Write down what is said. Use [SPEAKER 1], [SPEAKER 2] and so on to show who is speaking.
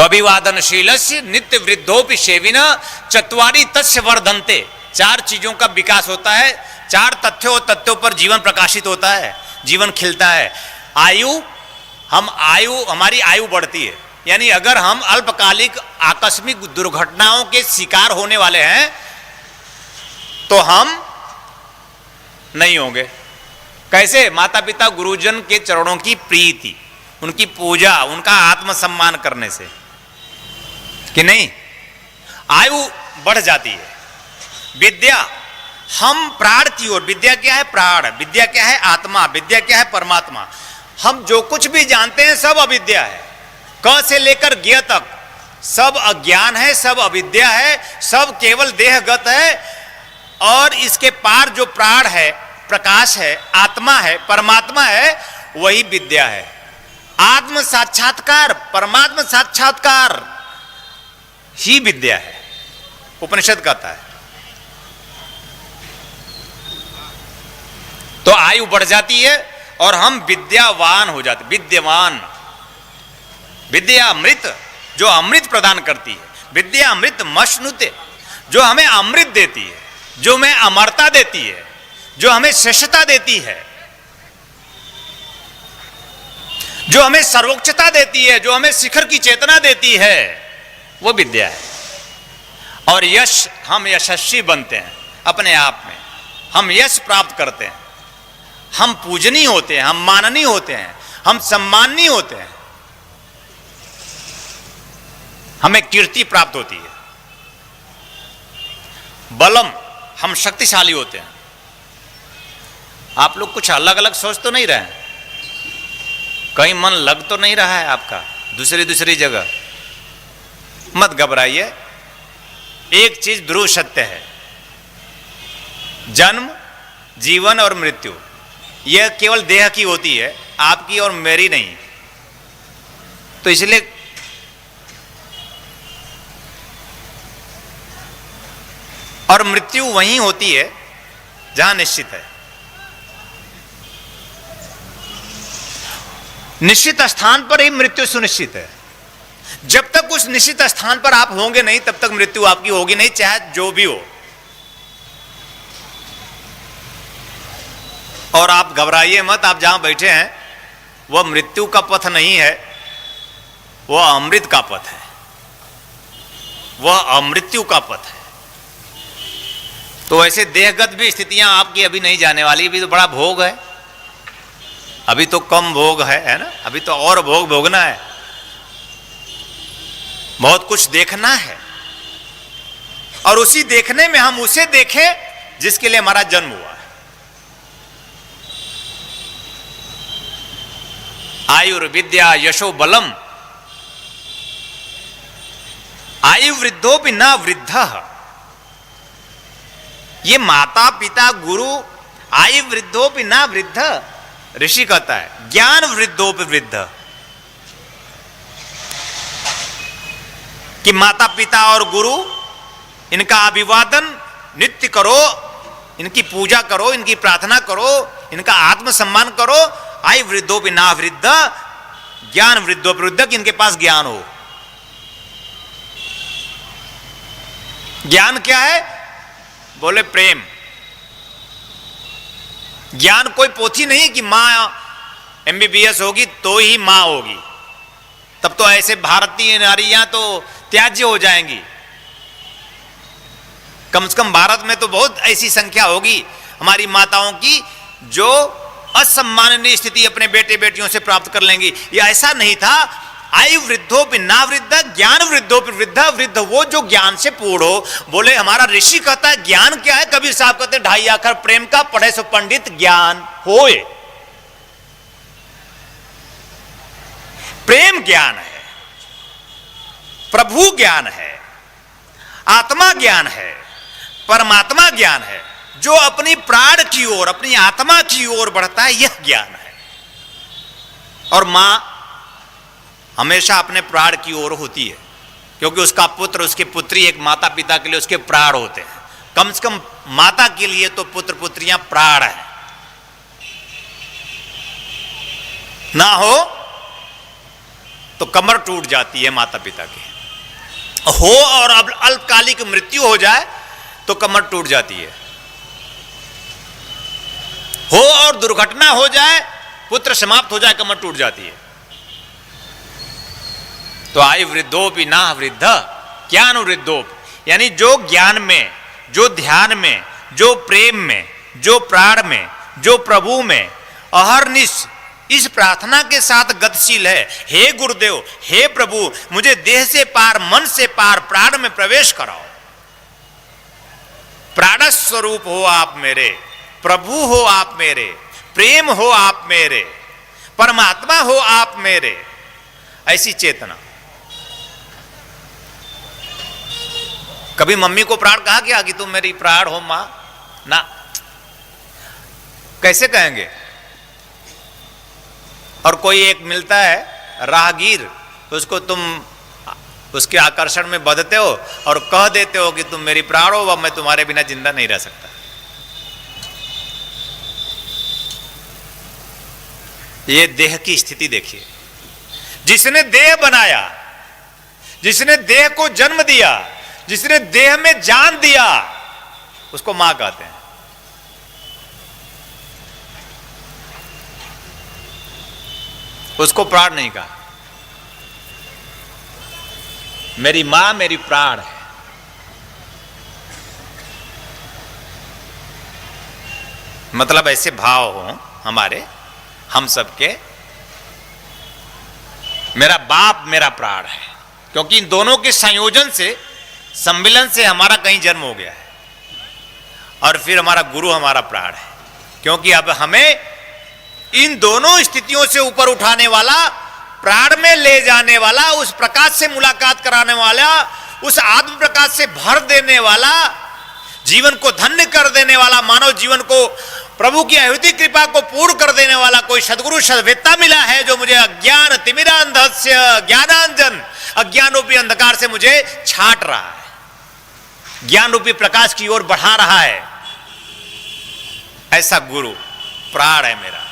[SPEAKER 1] अभिवादनशीलस्य नित्य वृद्धोपि सेविन चत्वारि तस्य वर्धन्ते। चार चीजों का विकास होता है, चार तथ्यों पर जीवन प्रकाशित होता है, जीवन खिलता है। हमारी आयु बढ़ती है, यानी अगर हम अल्पकालिक आकस्मिक दुर्घटनाओं के शिकार होने वाले हैं तो हम नहीं होंगे। कैसे? माता पिता गुरुजन के चरणों की प्रीति, उनकी पूजा, उनका आत्मसम्मान करने से, कि नहीं, आयु बढ़ जाती है। विद्या, हम प्राण की ओर, विद्या क्या है? प्राण। विद्या क्या है? आत्मा। विद्या क्या है? परमात्मा। हम जो कुछ भी जानते हैं सब अविद्या है। क से लेकर ज्ञ तक सब अज्ञान है, सब अविद्या है, सब केवल देहगत है। और इसके पार जो प्राण है, प्रकाश है, आत्मा है, परमात्मा है, वही विद्या है। आत्म साक्षात्कार, परमात्मा साक्षात्कार ही विद्या है, उपनिषद कहता है। तो आयु बढ़ जाती है और हम विद्यावान हो जाते, विद्यमान। विद्या अमृत, जो अमृत प्रदान करती है। विद्या अमृत मश्नुते, जो हमें अमृत देती है, जो हमें अमरता देती है, जो हमें श्रेष्ठता देती है, जो हमें सर्वोच्चता देती है, जो हमें शिखर की चेतना देती है, वो विद्या है। और यश, हम यशस्वी बनते हैं अपने आप में, हम यश प्राप्त करते हैं, हम पूजनीय होते हैं, हम माननीय होते हैं, हम सम्माननीय होते हैं, हमें कीर्ति प्राप्त होती है। बलम, हम शक्तिशाली होते हैं। आप लोग कुछ अलग अलग सोच तो नहीं रहे हैं? कहीं मन लग तो नहीं रहा है आपका दूसरी जगह? मत घबराइए, एक चीज ध्रुव सत्य है, जन्म, जीवन और मृत्यु, यह केवल देह की होती है, आपकी और मेरी नहीं। तो इसलिए और मृत्यु वहीं होती है जहां निश्चित है। निश्चित स्थान पर ही मृत्यु सुनिश्चित है। जब तक उस निश्चित स्थान पर आप होंगे नहीं, तब तक मृत्यु आपकी होगी नहीं, चाहे जो भी हो। और आप घबराइए मत, आप जहां बैठे हैं वह मृत्यु का पथ नहीं है, वह अमृत का पथ है, वह अमृत्यु का पथ है। तो ऐसे देहगत भी स्थितियां आपकी अभी नहीं जाने वाली, अभी तो बड़ा भोग है, अभी तो कम भोग है ना, अभी तो और भोग भोगना है, बहुत कुछ देखना है। और उसी देखने में हम उसे देखें जिसके लिए हमारा जन्म हुआ है। आयुर्विद्या यशो बलम, आयु वृद्धोपि न वृद्धः। ये माता पिता गुरु, आयु वृद्धोपि न वृद्ध, ऋषि कहता है ज्ञान वृद्धोपि वृद्ध, कि माता पिता और गुरु, इनका अभिवादन नित्य करो, इनकी पूजा करो, इनकी प्रार्थना करो, इनका आत्मसम्मान करो। आयु वृद्धोपि न वृद्ध, ज्ञान वृद्धोपि वृद्ध, कि इनके पास ज्ञान हो। ज्ञान क्या है? बोले प्रेम। ज्ञान कोई पोथी नहीं कि मां MBBS होगी तो ही मां होगी, तब तो ऐसे भारतीय नारियां तो त्याज्य हो जाएंगी। कम से कम भारत में तो बहुत ऐसी संख्या होगी हमारी माताओं की जो असम्माननीय स्थिति अपने बेटे बेटियों से प्राप्त कर लेंगी। ये ऐसा नहीं था। आयु वृद्धोपि न वृद्ध, ज्ञान वृद्धोपि वृद्ध, वृद्ध वो जो ज्ञान से पूर्ण हो। बोले हमारा ऋषि कहता है ज्ञान क्या है? कबीर साहब कहते हैं 2.5 अक्षर प्रेम का, पढ़े सो पंडित ज्ञान होए। प्रेम ज्ञान है, प्रभु ज्ञान है, आत्मा ज्ञान है, परमात्मा ज्ञान है, जो अपनी प्राण की ओर, अपनी आत्मा की ओर बढ़ता है, यह ज्ञान है। और मां हमेशा अपने प्राण की ओर होती है, क्योंकि उसका पुत्र, उसकी पुत्री एक माता पिता के लिए उसके प्राण होते हैं। कम से कम माता के लिए तो पुत्र पुत्रियां प्राण है। ना हो तो कमर टूट जाती है माता पिता की। हो और अब अल्पकालिक मृत्यु हो जाए तो कमर टूट जाती है। हो और दुर्घटना हो जाए, पुत्र समाप्त हो जाए, कमर टूट जाती है। तो आयु वृद्धोपि ना वृद्ध ज्ञान वृद्धोप, यानी जो ज्ञान में, जो ध्यान में, जो प्रेम में, जो प्राण में, जो प्रभु में अहरनिश इस प्रार्थना के साथ गतिशील है, हे गुरुदेव, हे प्रभु, मुझे देह से पार, मन से पार, प्राण में प्रवेश कराओ। प्राण स्वरूप हो आप मेरे, प्रभु हो आप मेरे, प्रेम हो आप मेरे, परमात्मा हो आप मेरे, ऐसी चेतना। कभी मम्मी को प्राण कहा क्या कि तुम मेरी प्राण हो मां? ना, कैसे कहेंगे? और कोई एक मिलता है राहगीर, उसको तुम उसके आकर्षण में बंधते हो और कह देते हो कि तुम मेरी प्राण हो, अब मैं तुम्हारे बिना जिंदा नहीं रह सकता। ये देह की स्थिति देखिए। जिसने देह बनाया, जिसने देह को जन्म दिया, जिसने देह में जान दिया, उसको मां कहते हैं। उसको प्राण नहीं कहा। मेरी मां मेरी प्राण है। मतलब ऐसे भाव हो हमारे, हम सबके, मेरा बाप मेरा प्राण है, क्योंकि इन दोनों के संयोजन से, सम्मिलन से हमारा कहीं जन्म हो गया है। और फिर हमारा गुरु हमारा प्राण है, क्योंकि अब हमें इन दोनों स्थितियों से ऊपर उठाने वाला, प्राण में ले जाने वाला, उस प्रकाश से मुलाकात कराने वाला, उस आत्म प्रकाश से भर देने वाला, जीवन को धन्य कर देने वाला, मानव जीवन को प्रभु की अद्वितीय कृपा को पूर्ण कर देने वाला कोई सदगुरु सद्वेत्ता मिला है, जो मुझे अज्ञान तिमिरांधस्य ज्ञानांजन, अज्ञान रूपी अंधकार से मुझे छांट रहा है, ज्ञान रूपी प्रकाश की ओर बढ़ा रहा है। ऐसा गुरु प्राण है मेरा।